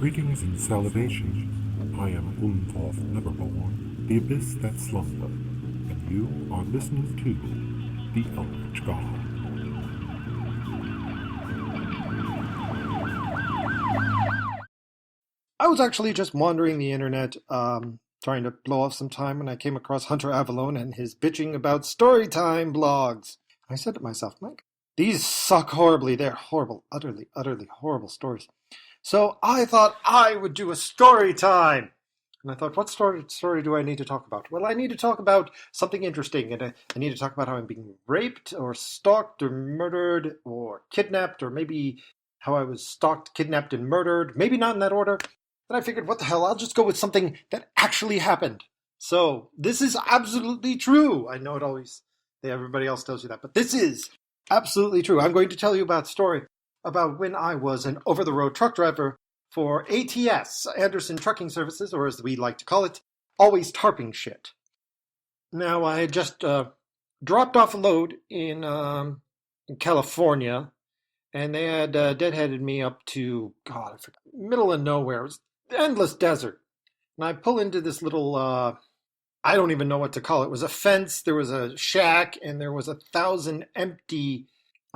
Greetings and salutations. I am Unthorf Neverborn, The-Abyss-That-Slumbers, and you are listening to The Eldritch God. I was actually just wandering the internet, trying to blow off some time, when I came across Hunter Avalone and his bitching about Storytime blogs. I said to myself, Mike, these suck horribly. They're horrible, utterly, utterly horrible stories. So I thought I would do a story time. And I thought, what story do I need to talk about? Well, I need to talk about something interesting, and I need to talk about how I'm being raped or stalked or murdered or kidnapped, or maybe how I was stalked, kidnapped, and murdered. Maybe not in that order. Then I figured, what the hell, I'll just go with something that actually happened. So this is absolutely true. I know everybody else tells you that, but this is absolutely true. I'm going to tell you about a story about when I was an over-the-road truck driver for ATS, Anderson Trucking Services, or as we like to call it, always tarping shit. Now, I had just dropped off a load in California, and they had deadheaded me up to, God, I forgot, middle of nowhere. It was endless desert. And I pull into this little, I don't even know what to call it. It was a fence, there was a shack, and there was 1,000 empty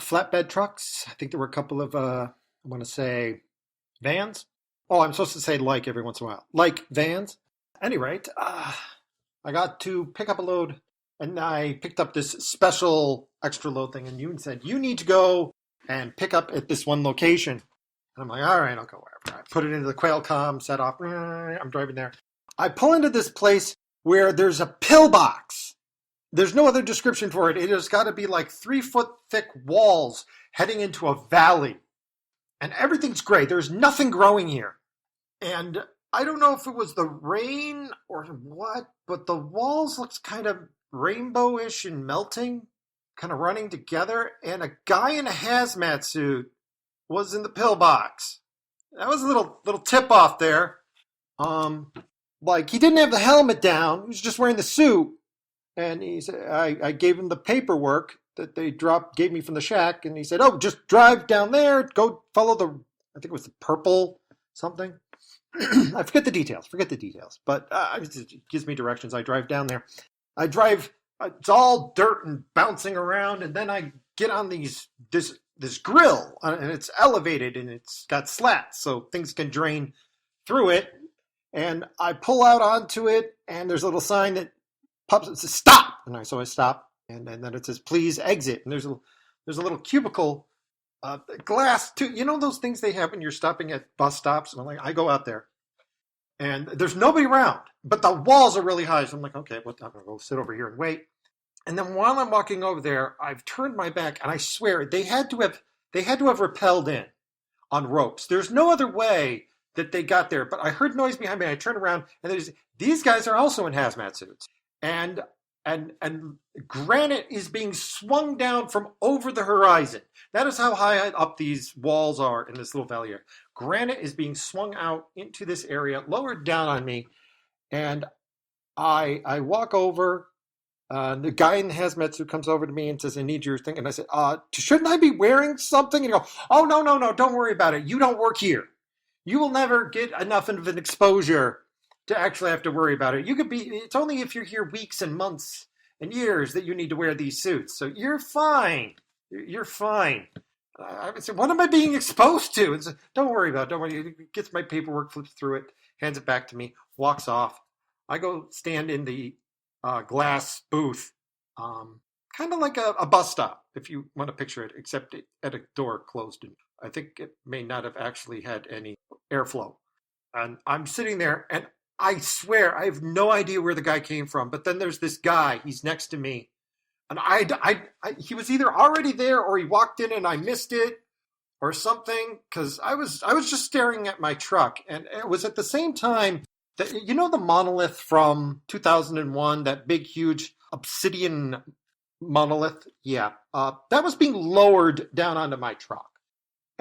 flatbed trucks. I think there were a couple of, I want to say, vans. Oh, I'm supposed to say like every once in a while. Like vans. At any rate, I got to pick up a load, and I picked up this special extra load thing, and you said, you need to go and pick up at this one location. And I'm like, all right, I'll go wherever. I put it into the Quailcom, set off. I'm driving there. I pull into this place where there's a pillbox. There's no other description for it. It has got to be like 3-foot thick walls heading into a valley. And everything's gray. There's nothing growing here. And I don't know if it was the rain or what, but the walls looks kind of rainbowish and melting, kind of running together. And a guy in a hazmat suit was in the pillbox. That was a little tip off there. Like he didn't have the helmet down. He was just wearing the suit. And he said, I gave him the paperwork that they gave me from the shack, and he said, oh, just drive down there, go follow I think it was the purple something. I forget the details, but it gives me directions. I drive down there. It's all dirt and bouncing around, and then I get on this grill, and it's elevated, and it's got slats, so things can drain through it, and I pull out onto it, and there's a little sign that pops, it says, stop, and so I stop. And then it says, please exit. And there's a little cubicle, glass, too. You know those things they have when you're stopping at bus stops? And I'm like, I go out there. And there's nobody around. But the walls are really high. So I'm like, okay, I'm going to go sit over here and wait. And then while I'm walking over there, I've turned my back. And I swear, they had to have rappelled in on ropes. There's no other way that they got there. But I heard noise behind me. I turned around. And these guys are also in hazmat suits. And granite is being swung down from over the horizon. That is how high up these walls are in this little valley here. Granite is being swung out into this area, lowered down on me, and I walk over. The guy in the hazmat suit comes over to me and says, I need your thing. And I said, shouldn't I be wearing something? And he goes, oh, no, don't worry about it. You don't work here. You will never get enough of an exposure to actually have to worry about it. It's only if you're here weeks and months and years that you need to wear these suits. So you're fine. You're fine. I said, what am I being exposed to? Said, don't worry about it. Don't worry. He gets my paperwork, flips through it, hands it back to me, walks off. I go stand in the glass booth, kind of like a bus stop, if you want to picture it, except at a door closed. I think it may not have actually had any airflow. And I'm sitting there, and I swear, I have no idea where the guy came from. But then there's this guy. He's next to me. And he was either already there or he walked in and I missed it or something. Because I was just staring at my truck. And it was at the same time that, you know, the monolith from 2001, that big, huge obsidian monolith? Yeah. That was being lowered down onto my truck.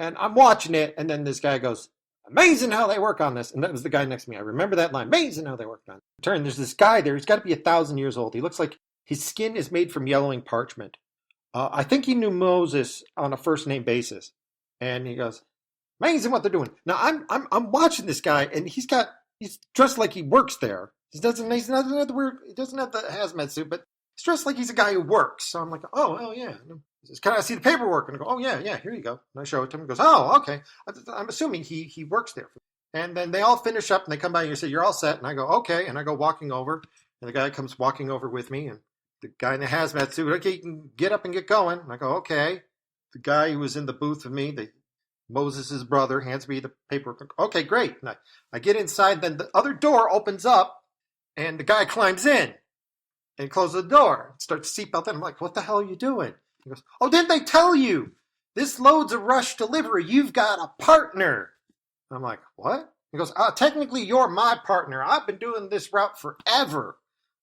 And I'm watching it. And then this guy goes, amazing how they work on this. And that was the guy next to me. I remember that line. Amazing how they work on it. There's this guy there. He's got to be 1,000 years old. He looks like his skin is made from yellowing parchment. I think he knew Moses on a first name basis. And he goes, Amazing what they're doing. Now I'm watching this guy, and he's dressed like he works there. He doesn't have the hazmat suit, but he's dressed like he's a guy who works. So I'm like, oh yeah. He says, can I see the paperwork? And I go, oh yeah, here you go. And I show it to him. He goes, oh, okay. I'm assuming he works there. And then they all finish up, and they come by and you say, you're all set. And I go, okay. And I go walking over, and the guy comes walking over with me, and the guy in the hazmat suit, okay, you can get up and get going. And I go, okay. The guy who was in the booth with me, Moses' brother, hands me the paperwork. Okay, great. And I get inside, then the other door opens up, and the guy climbs in and closes the door. Starts seatbelt in. I'm like, what the hell are you doing? He goes, oh, didn't they tell you? This load's a rush delivery. You've got a partner. I'm like, what? He goes, technically, you're my partner. I've been doing this route forever.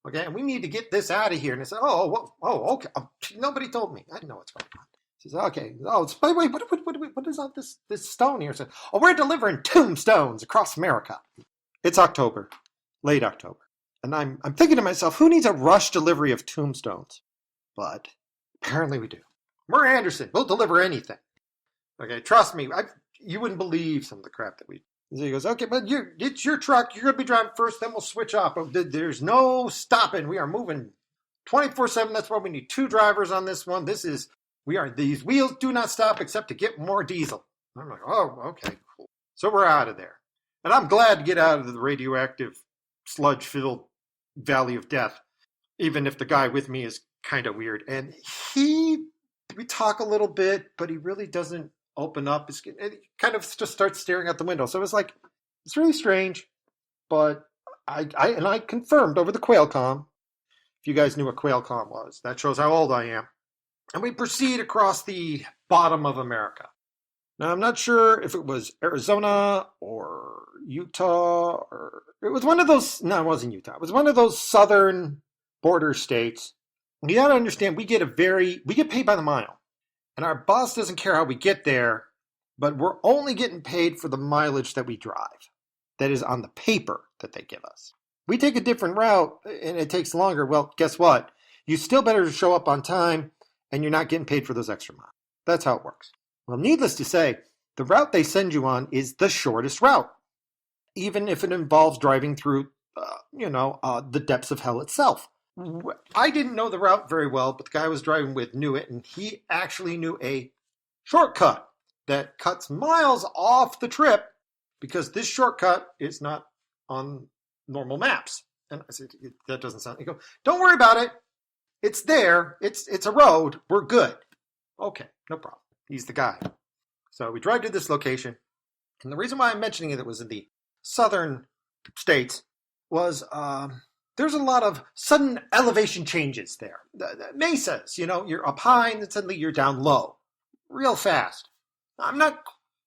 Okay, and we need to get this out of here. And I said, okay. Nobody told me. I didn't know what's going on. He says, okay. Oh, wait, what is all this stone here? I said, oh, we're delivering tombstones across America. It's October, late October. And I'm thinking to myself, who needs a rush delivery of tombstones? But apparently we do. We're Anderson. We'll deliver anything. Okay, trust me. You wouldn't believe some of the crap that we do. So he goes, okay, but it's your truck. You're going to be driving first, then we'll switch off. There's no stopping. We are moving 24/7. That's why we need 2 drivers on this one. These wheels do not stop except to get more diesel. I'm like, oh, okay, cool. So we're out of there. And I'm glad to get out of the radioactive, sludge-filled valley of death, even if the guy with me is kind of weird. And we talk a little bit, but he really doesn't open up. He kind of just starts staring out the window. So it's really strange. But I confirmed over the Quailcom, if you guys knew what Quailcom was, that shows how old I am. And we proceed across the bottom of America. Now, I'm not sure if it was Arizona or Utah, or it was one of those, no, it wasn't Utah. It was one of those southern border states. You got to understand, we get paid by the mile. And our boss doesn't care how we get there, but we're only getting paid for the mileage that we drive. That is on the paper that they give us. We take a different route and it takes longer. Well, guess what? You still better show up on time and you're not getting paid for those extra miles. That's how it works. Well, needless to say, the route they send you on is the shortest route, even if it involves driving through, the depths of hell itself. I didn't know the route very well, but the guy I was driving with knew it, and he actually knew a shortcut that cuts miles off the trip because this shortcut is not on normal maps. And I said, that doesn't sound... He goes, don't worry about it. It's there. It's a road. We're good. Okay, no problem. He's the guy. So we drive to this location. And the reason why I'm mentioning it was in the southern states was there's a lot of sudden elevation changes there. The mesas, you're up high and then suddenly you're down low. Real fast. I'm not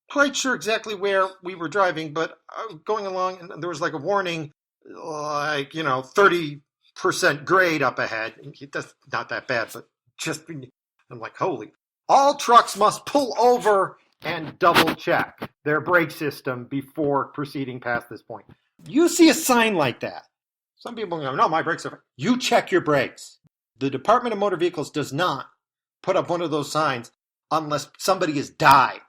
quite sure exactly where we were driving, but I was going along and there was like a warning, 30% grade up ahead. That's not that bad, but I'm like, holy. All trucks must pull over and double check their brake system before proceeding past this point. You see a sign like that. Some people go, no, my brakes are fine. You check your brakes. The Department of Motor Vehicles does not put up one of those signs unless somebody has died.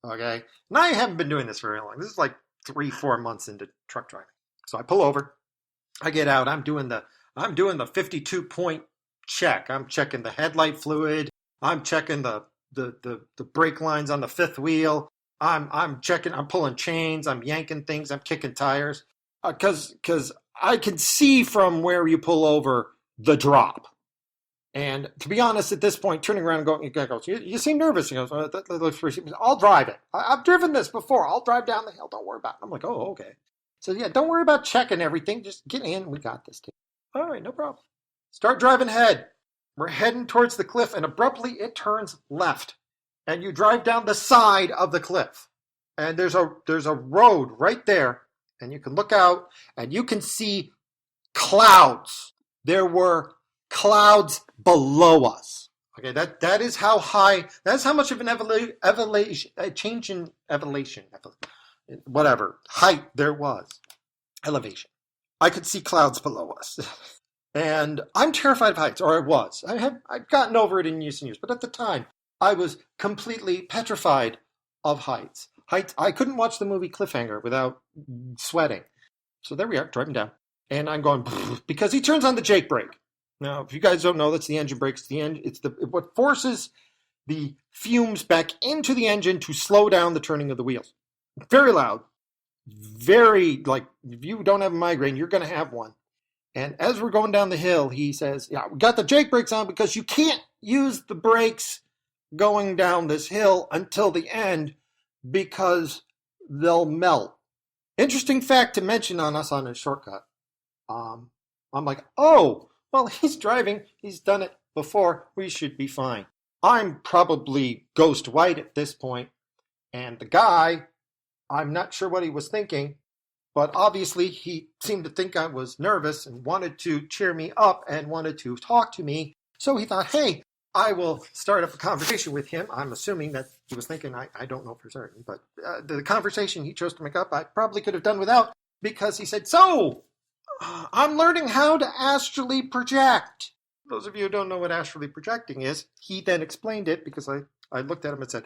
Okay? And I haven't been doing this very long. This is like 3-4 months into truck driving. So I pull over. I get out. I'm doing the 52-point check. I'm checking the headlight fluid. I'm checking the brake lines on the fifth wheel. I'm checking. I'm pulling chains. I'm yanking things. I'm kicking tires. Because I can see from where you pull over the drop. And to be honest, at this point, turning around and going, he goes, you seem nervous. He goes, that looks pretty. I'll drive it. I've driven this before. I'll drive down the hill. Don't worry about it. I'm like, oh, okay. So yeah, don't worry about checking everything. Just get in. We got this. All right, no problem. Start driving ahead. We're heading towards the cliff, and abruptly it turns left. And you drive down the side of the cliff. And there's a road right there. And you can look out, and you can see clouds. There were clouds below us. Okay, that is how high, that's how much of an height there was. Elevation. I could see clouds below us. And I'm terrified of heights, or I was. I've gotten over it in years and years, but at the time, I was completely petrified of heights. I couldn't watch the movie Cliffhanger without sweating. So there we are, driving down. And I'm going, because he turns on the Jake brake. Now, if you guys don't know, that's the engine brake. It's what forces the fumes back into the engine to slow down the turning of the wheels. Very loud. Very, like, if you don't have a migraine, you're going to have one. And as we're going down the hill, he says, yeah, we got the Jake brakes on because you can't use the brakes going down this hill until the end because they'll melt. Interesting fact to mention on us on a shortcut. I'm like, oh, well, he's driving. He's done it before. We should be fine. I'm probably ghost white at this point. And the guy, I'm not sure what he was thinking, but obviously he seemed to think I was nervous and wanted to cheer me up and wanted to talk to me. So he thought, hey, I will start up a conversation with him. I'm assuming that he was thinking, I don't know for certain, but the conversation he chose to make up, I probably could have done without, because he said, so, I'm learning how to astrally project. Those of you who don't know what astrally projecting is, he then explained it because I looked at him and said,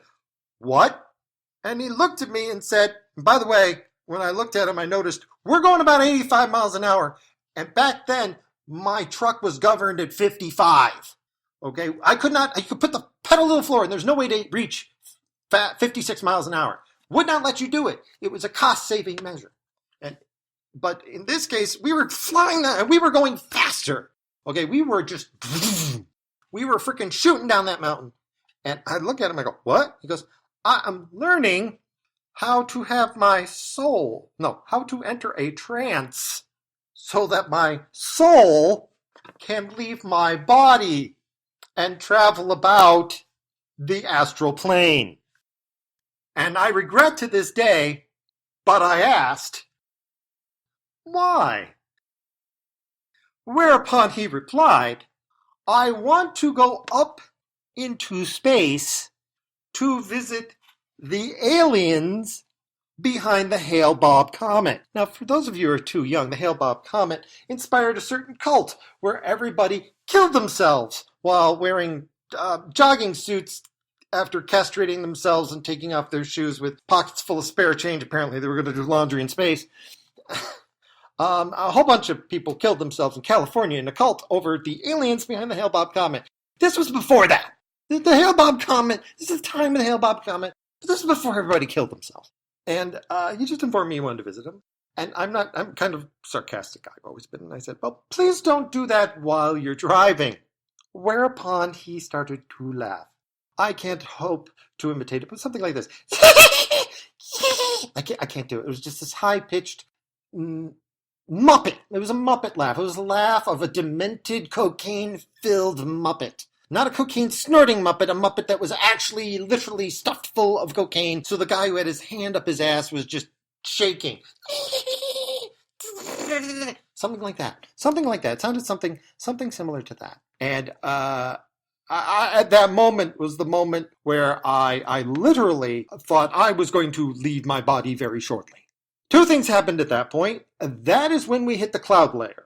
what? And he looked at me and said, by the way, when I looked at him, I noticed we're going about 85 miles an hour. And back then, my truck was governed at 55. Okay, I could put the pedal to the floor and there's no way to reach 56 miles an hour. Would not let you do it. It was a cost-saving measure. But in this case, we were flying that and we were going faster. Okay, we were freaking shooting down that mountain. And I look at him, I go, what? He goes, I'm learning how to enter a trance so that my soul can leave my body and travel about the astral plane. And I regret to this day, but I asked, why? Whereupon he replied, I want to go up into space to visit the aliens behind the Hale-Bopp comet. Now, for those of you who are too young, the Hale-Bopp comet inspired a certain cult where everybody killed themselves while wearing jogging suits after castrating themselves and taking off their shoes with pockets full of spare change. Apparently, they were going to do laundry in space. A whole bunch of people killed themselves in California in a cult over the aliens behind the Hale-Bopp comet. This was before that. The Hale-Bopp comet, this is the time of the Hale-Bopp comet. This was before everybody killed themselves. And he just informed me he wanted to visit him. And I'm kind of sarcastic, I've always been. And I said, well, please don't do that while you're driving. Whereupon he started to laugh. I can't hope to imitate it, but something like this. I can't do it. It was just this high-pitched Muppet. It was a Muppet laugh. It was a laugh of a demented, cocaine-filled Muppet. Not a cocaine-snorting Muppet, a Muppet that was actually literally stuffed full of cocaine, so the guy who had his hand up his ass was just shaking. Something like that. Something like that. It sounded something similar to that. And I at that moment was the moment where I literally thought I was going to leave my body very shortly. Two things happened at that point. That is when we hit the cloud layer.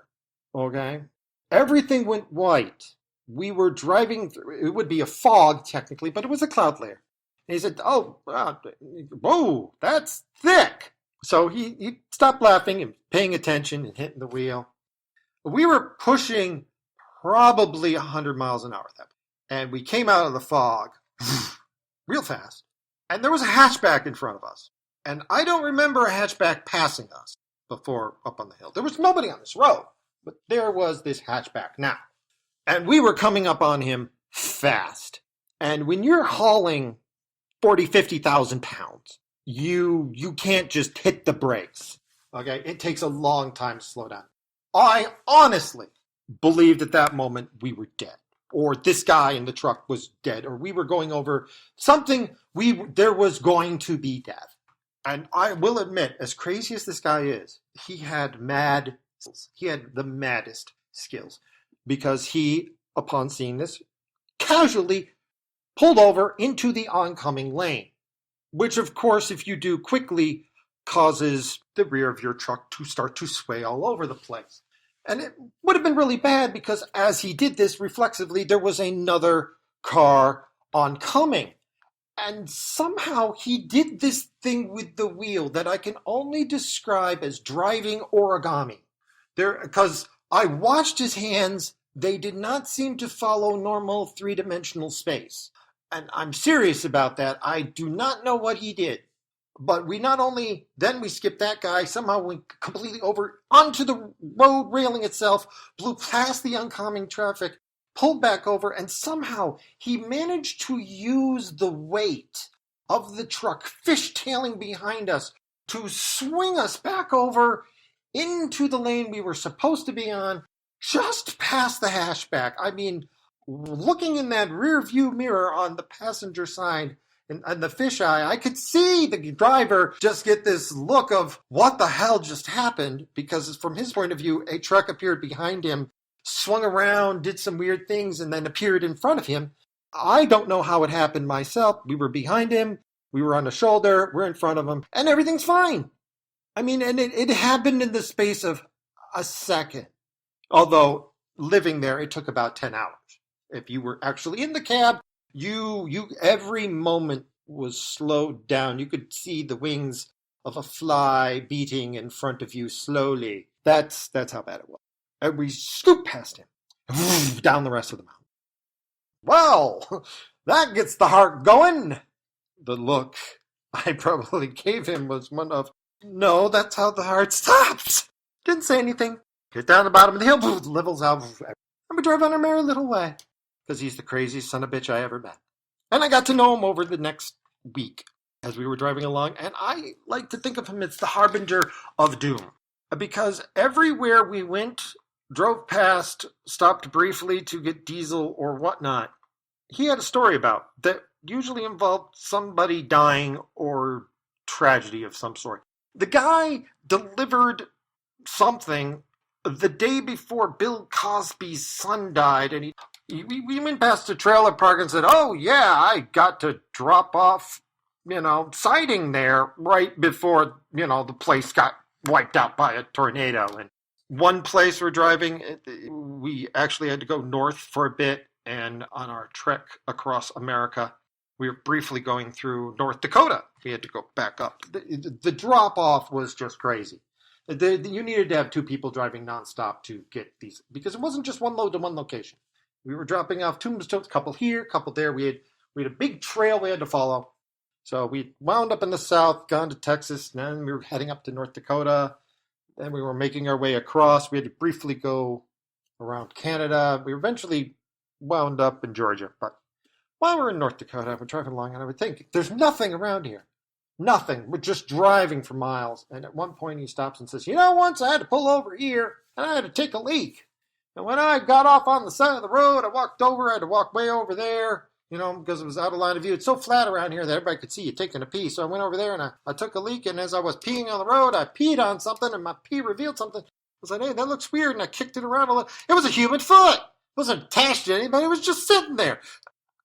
Okay? Everything went white. We were driving through, it would be a fog technically, but it was a cloud layer. And he said, oh, whoa, that's thick. So he stopped laughing and paying attention and hitting the wheel. We were pushing probably 100 miles an hour at that point. And we came out of the fog real fast. And there was a hatchback in front of us. And I don't remember a hatchback passing us before up on the hill. There was nobody on this road, but there was this hatchback now. And we were coming up on him fast. And when you're hauling 40, 50,000 pounds, you can't just hit the brakes. Okay? It takes a long time to slow down. I honestly believed at that moment we were dead. Or this guy in the truck was dead. Or we were going over something. There was going to be death. And I will admit, as crazy as this guy is, he had mad skills. He had the maddest skills. Because he, upon seeing this, casually pulled over into the oncoming lane. Which, of course, if you do quickly, causes the rear of your truck to start to sway all over the place. And it would have been really bad because as he did this reflexively, there was another car oncoming. And somehow he did this thing with the wheel that I can only describe as driving origami. Because I watched his hands, they did not seem to follow normal three-dimensional space. And I'm serious about that. I do not know what he did. But then we skipped that guy, somehow went completely over onto the road railing itself, blew past the oncoming traffic, pulled back over, and somehow he managed to use the weight of the truck fishtailing behind us to swing us back over into the lane we were supposed to be on, just past the hatchback. I mean, looking in that rear view mirror on the passenger side, and the fisheye, I could see the driver just get this look of what the hell just happened, because from his point of view, a truck appeared behind him, swung around, did some weird things, and then appeared in front of him. I don't know how it happened myself. We were behind him, we were on the shoulder, we're in front of him, and everything's fine. I mean, and it happened in the space of a second. Although, living there, it took about 10 hours. If you were actually in the cab, you every moment was slowed down. You could see the wings of a fly beating in front of you slowly. That's how bad it was. And we scooped past him, down the rest of the mountain. Well, that gets the heart going. The look I probably gave him was one of, no, that's how the heart stops. Didn't say anything. Get down the bottom of the hill, levels out, and we drive on our merry little way. Because he's the craziest son of a bitch I ever met. And I got to know him over the next week as we were driving along, and I like to think of him as the harbinger of doom. Because everywhere we went, drove past, stopped briefly to get diesel or whatnot, he had a story about that usually involved somebody dying or tragedy of some sort. The guy delivered something the day before Bill Cosby's son died, and we went past a trailer park and said, oh yeah, I got to drop off, siding there right before, the place got wiped out by a tornado. And one place we're driving, we actually had to go north for a bit, and on our trek across America, we were briefly going through North Dakota. We had to go back up. The drop-off was just crazy. You needed to have two people driving nonstop to get these, because it wasn't just one load to one location. We were dropping off tombstones, a couple here, a couple there. We had a big trail we had to follow. So we wound up in the south, gone to Texas, and then we were heading up to North Dakota. Then we were making our way across. We had to briefly go around Canada. We eventually wound up in Georgia. But while we're in North Dakota, we're driving along, and I would think, there's nothing around here. Nothing. We're just driving for miles. And at one point he stops and says, once I had to pull over here, and I had to take a leak. And when I got off on the side of the road, I walked over, I had to walk way over there, because it was out of line of view. It's so flat around here that everybody could see you taking a pee. So I went over there and I took a leak, and as I was peeing on the road, I peed on something, and my pee revealed something. I was like, hey, that looks weird, and I kicked it around a little. It was a human foot. It wasn't attached to anybody. It was just sitting there.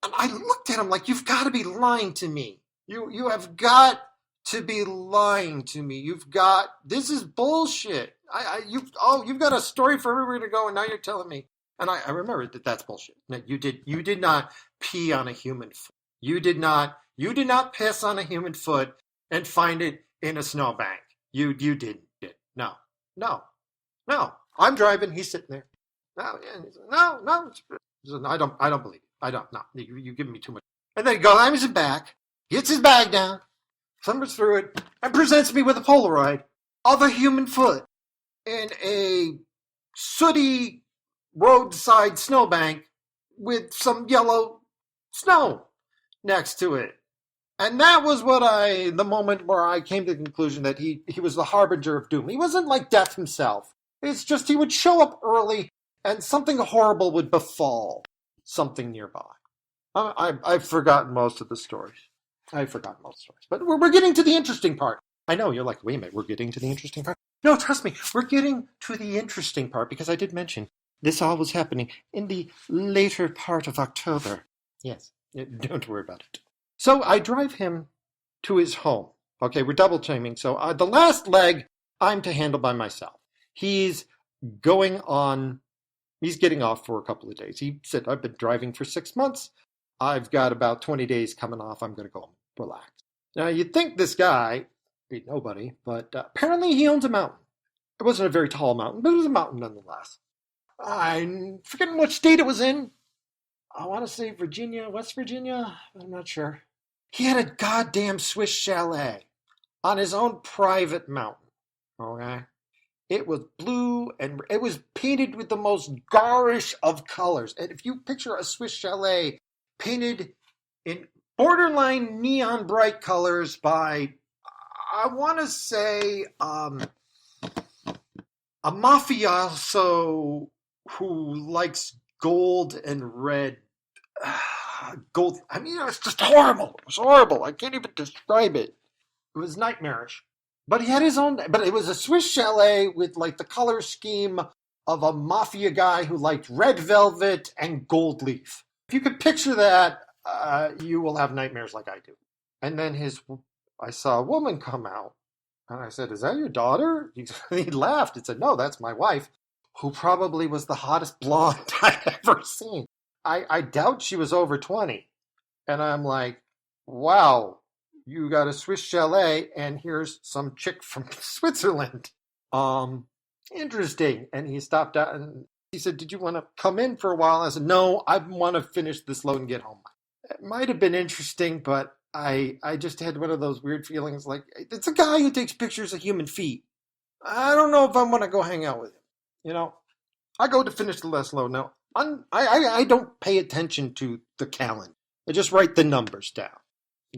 And I looked at him like, you've got to be lying to me. You have got to be lying to me. This is bullshit. You've got a story for everybody to go, and now you're telling me. And I remember that's bullshit. No, you did not pee on a human foot. You did not piss on a human foot and find it in a snowbank. You didn't. No. I'm driving. He's sitting there. No. I don't believe it. I don't. No. You give me too much. And then he climbs it back, gets his bag down, clambers through it, and presents me with a Polaroid of a human foot in a sooty roadside snowbank with some yellow snow next to it. And that was the moment where I came to the conclusion that he was the harbinger of doom. He wasn't like death himself. It's just he would show up early and something horrible would befall something nearby. I've forgotten most of the stories. But we're getting to the interesting part. I know, you're like, wait a minute, we're getting to the interesting part? No, trust me, we're getting to the interesting part, because I did mention this all was happening in the later part of October. Yes, don't worry about it. So I drive him to his home. Okay, we're double teaming. So the last leg, I'm to handle by myself. He's getting off for a couple of days. He said, I've been driving for 6 months. I've got about 20 days coming off. I'm going to go relax. Now, you'd think this guy be nobody, but apparently he owns a mountain. It wasn't a very tall mountain, but it was a mountain nonetheless. I'm forgetting what state it was in. I want to say Virginia, West Virginia. I'm not sure. He had a goddamn Swiss chalet on his own private mountain. Okay? It was blue and it was painted with the most garish of colors. And if you picture a Swiss chalet painted in borderline neon bright colors by, I want to say, a mafioso who likes gold and red. Gold. I mean, it was just horrible. It was horrible. I can't even describe it. It was nightmarish. But he had his own. But it was a Swiss chalet with like the color scheme of a mafia guy who liked red velvet and gold leaf. If you could picture that, you will have nightmares like I do. And then I saw a woman come out, and I said, "Is that your daughter?" He laughed and said, "No, that's my wife, who probably was the hottest blonde I'd ever seen." I doubt she was over 20. And I'm like, wow, you got a Swiss chalet, and here's some chick from Switzerland. Interesting. And he stopped out and he said, "Did you want to come in for a while?" I said, "No, I want to finish this load and get home." It might have been interesting, but I just had one of those weird feelings like, it's a guy who takes pictures of human feet. I don't know if I want to go hang out with him. You know, I go to finish the last load. Now, I don't pay attention to the calendar. I just write the numbers down.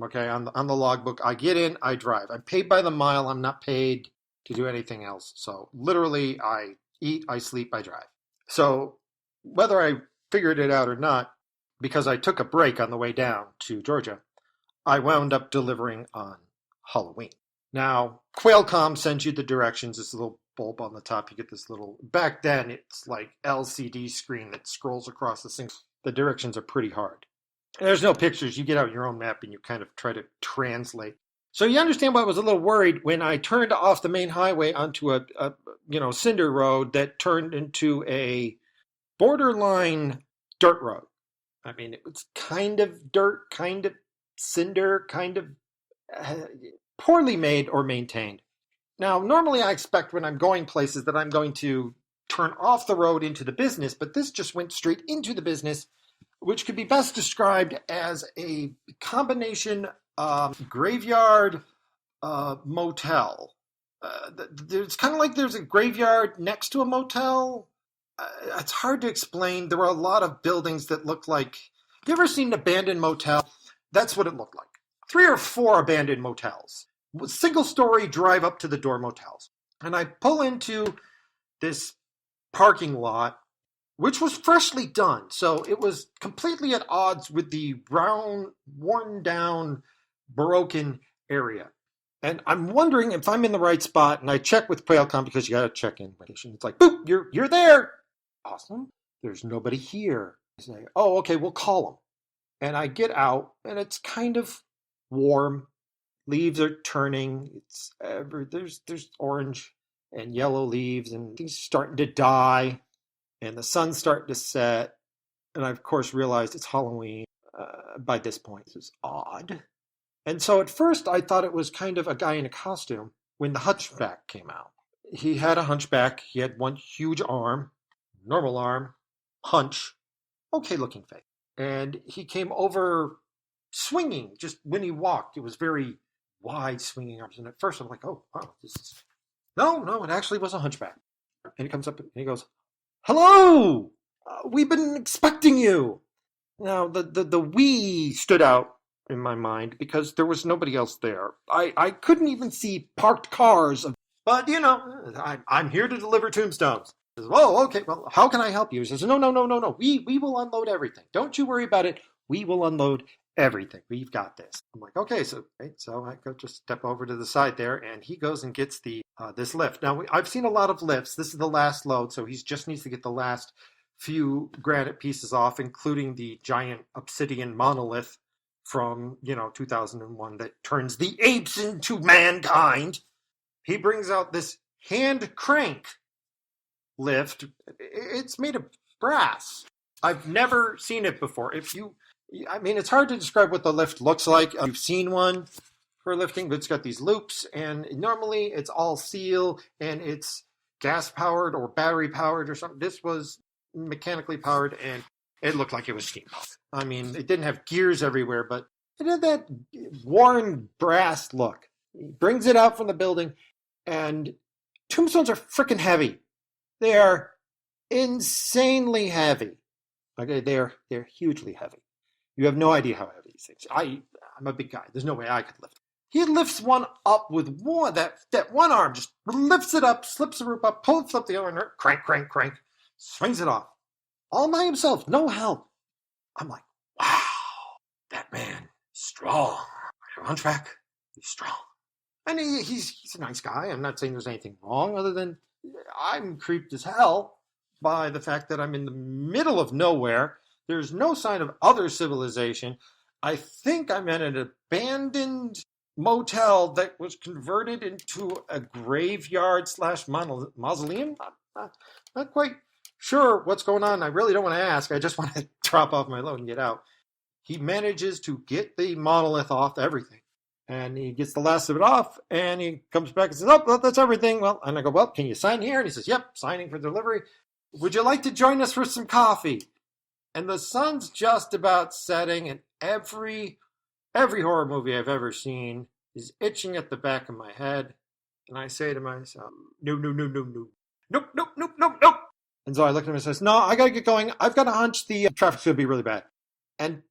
Okay, on the logbook. I get in, I drive. I'm paid by the mile. I'm not paid to do anything else. So literally, I eat, I sleep, I drive. So whether I figured it out or not, because I took a break on the way down to Georgia, I wound up delivering on Halloween. Now, Qualcomm sends you the directions. This little bulb on the top. You get this little, back then it's like LCD screen that scrolls across the thing. The directions are pretty hard. There's no pictures. You get out your own map and you kind of try to translate. So you understand why I was a little worried when I turned off the main highway onto a cinder road that turned into a borderline dirt road. I mean, it was kind of dirt, kind of cinder, kind of poorly made or maintained. Now, normally I expect when I'm going places that I'm going to turn off the road into the business, but this just went straight into the business, which could be best described as a combination graveyard motel. It's kind of like there's a graveyard next to a motel. It's hard to explain. There were a lot of buildings that looked like... You ever seen an abandoned motel? That's what it looked like. 3 or 4 abandoned motels. Single-story drive-up-to-the-door motels. And I pull into this parking lot, which was freshly done. So it was completely at odds with the round, worn-down, broken area. And I'm wondering if I'm in the right spot, and I check with Qualcomm because you got to check in. It's like, boop, you're there. Awesome. There's nobody here. I say, oh, okay, we'll call them. And I get out, and it's kind of warm. Leaves are turning. There's orange and yellow leaves, and things starting to die, and the sun's starting to set. And I, of course, realized it's Halloween by this point. This is odd. And so at first, I thought it was kind of a guy in a costume when the Hunchback came out. He had a hunchback. He had one huge arm, normal arm, hunch, okay-looking face. And he came over swinging. Just when he walked, it was very wide swinging arms. And at first, I'm like, oh, wow, this is... No, it actually was a hunchback. And he comes up and he goes, hello! We've been expecting you. Now, the we stood out in my mind because there was nobody else there. I couldn't even see parked cars. But, I'm here to deliver tombstones. He says, oh, okay, well, how can I help you? He says, no. We will unload everything. Don't you worry about it. We will unload everything. We've got this. I'm like, okay, so I go just step over to the side there, and he goes and gets this lift. Now, I've seen a lot of lifts. This is the last load, so he just needs to get the last few granite pieces off, including the giant obsidian monolith from, 2001 that turns the apes into mankind. He brings out this hand crank lift. It's made of brass. I've never seen it before. If you I mean, it's hard to describe what the lift looks like. You've seen one for lifting, but it's got these loops, and normally it's all steel and it's gas powered or battery powered or something. This was mechanically powered, and it looked like it was steam powered. I mean, it didn't have gears everywhere, but it had that worn brass look. He brings it out from the building, and tombstones are freaking heavy. They are insanely heavy. Okay, they're hugely heavy. You have no idea how heavy these things. I'm a big guy. There's no way I could lift. He lifts one up with one that one arm, just lifts it up, slips the rope up, pulls up the other, and crank, crank, crank, swings it off, all by himself, no help. I'm like, wow, that man is strong. Hunchback, he's strong, and he's a nice guy. I'm not saying there's anything wrong, other than I'm creeped as hell by the fact that I'm in the middle of nowhere. There's no sign of other civilization. I think I'm at an abandoned motel that was converted into a graveyard / mausoleum. Not quite sure what's going on. I really don't want to ask. I just want to drop off my load and get out. He manages to get the monolith off everything. And he gets the last of it off, and he comes back and says, oh, that's everything. Well, and I go, well, can you sign here? And he says, yep, signing for delivery. Would you like to join us for some coffee? And the sun's just about setting, and every horror movie I've ever seen is itching at the back of my head. And I say to myself, no, no, no, no, no. Nope, nope, nope, nope, nope. And so I look at him and says, no, I got to get going. I've got a hunch the traffic's going to be really bad. And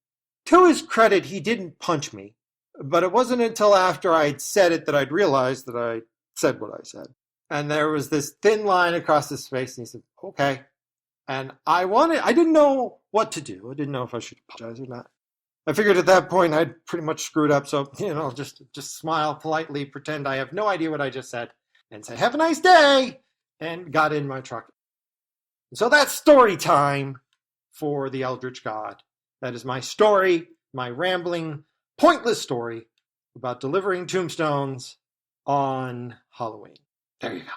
to his credit, he didn't punch me. But it wasn't until after I'd said it that I'd realized that I said what I said. And there was this thin line across his face, and he said, okay. And I didn't know what to do. I didn't know if I should apologize or not. I figured at that point I'd pretty much screwed up, so, just smile politely, pretend I have no idea what I just said, and say, have a nice day, and got in my truck. So that's story time for the Eldritch God. That is my story, my rambling, pointless story about delivering tombstones on Halloween. There you go.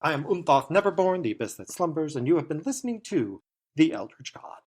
I am Neverborn, the Abyss-That-Slumbers, and you have been listening to The Eldritch God.